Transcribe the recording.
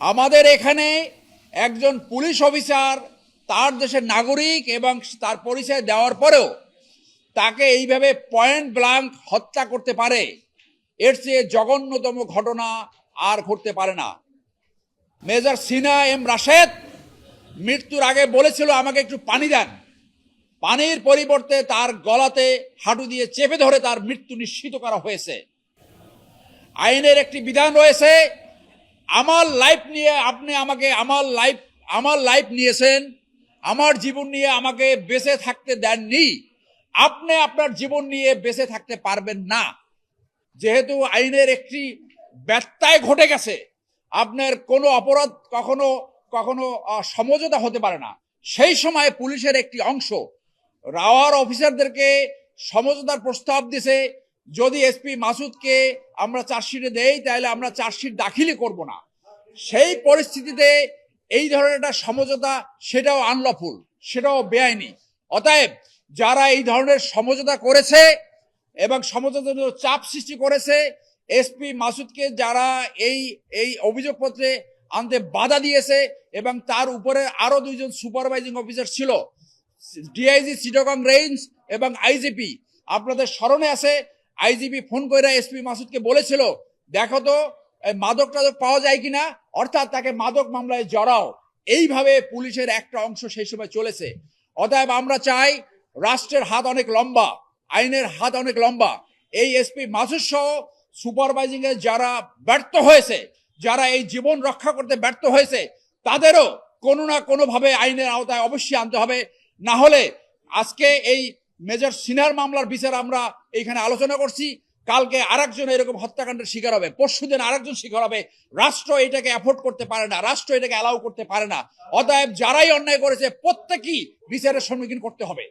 আমাদের এখানে একজন পুলিশ অফিসার তার দেশের নাগরিক এবং তার পরিচয় দেওয়ার পরেও তাকে এইভাবে পয়েন্ট ব্ল্যাঙ্ক হত্যা করতে পারে, এর চেয়ে জঘন্যতম ঘটনা আর ঘটতে পারে না। মেজর সিনা এম রাশেদ মৃত্যুর আগে বলেছিল আমাকে একটু পানি দেন, পানির পরিবর্তে তার গলাতে হাঁটু দিয়ে চেপে ধরে তার মৃত্যু নিশ্চিত করা হয়েছে। আইনের একটি বিধান রয়েছে, আমার লাইফ নিয়ে আপনি আমাকে আমার লাইফ নিয়েছেন, আমার জীবন নিয়ে আমাকে বেঁচে থাকতে দেননি, আপনি আপনার জীবন নিয়ে বেঁচে থাকতে পারবেন না। যেহেতু আইনের একটি ব্যত্যয় ঘটে গেছে, আপনার কোনো অপরাধ কখনো কখনো সমঝোতা হতে পারে না। সেই সময় পুলিশের একটি অংশ রাওয়ার অফিসারদেরকে সমঝোতার প্রস্তাব দিছে, যদি এসপি মাসুদকে আমরা চার্জশিটে দেই তাহলে আমরা চার্জশিট দাখিলই করব না। সেই পরিস্থিতিতে এই ধরনের একটা সমঝোতা, সেটাও আনলফুল, সেটাও বেআইনি। অতএব যারা এই ধরনের সমঝোতা করেছে এবং সমঝোতার জন্য চাপ সৃষ্টি করেছে, এসপি মাসুদকে যারা এই এই অভিযোগপত্রে আনতে বাধা দিয়েছে এবং তার উপরে আরো দুইজন সুপারভাইজিং অফিসার ছিল, ডিআইজি চিটাগং রেঞ্জ এবং আইজিপি। আপনাদের স্মরণে আছে, আইজিপি ফোন করে এসপি মাসুদকে বলেছিল, দেখো তো মাদক টাদক পাওয়া যায় কিনা, অর্থাৎ তাকে মাদক মামলায় জড়াও। এইভাবে পুলিশের একটা অংশ সেই সময় চলেছে। অতএব আমরা চাই, রাষ্ট্রের হাত অনেক লম্বা, আইনের হাত অনেক লম্বা। এই এসপি মাসুদ সহ সুপারভাইজিং এ যারা ব্যর্থ হয়েছে, যারা এই জীবন রক্ষা করতে ব্যর্থ হয়েছে, তাদেরও কোনো না কোনো ভাবে আইনের আওতায় অবশ্যই আনতে হবে। না হলে আজকে এই মেজর সিনার মামলার বিচার আমরা এইখানে আলোচনা করছি, কালকে আরেকজন এরকম হত্যাকাণ্ডের শিকার হবে, পরশুদিন আরেকজন শিকার হবে। রাষ্ট্র এটাকে অ্যাফোর্ড করতে পারে না, রাষ্ট্র এটাকে অ্যালাউ করতে পারে না। অতএব যারাই অন্যায় করেছে প্রত্যেকেই বিচারের সম্মুখীন করতে হবে।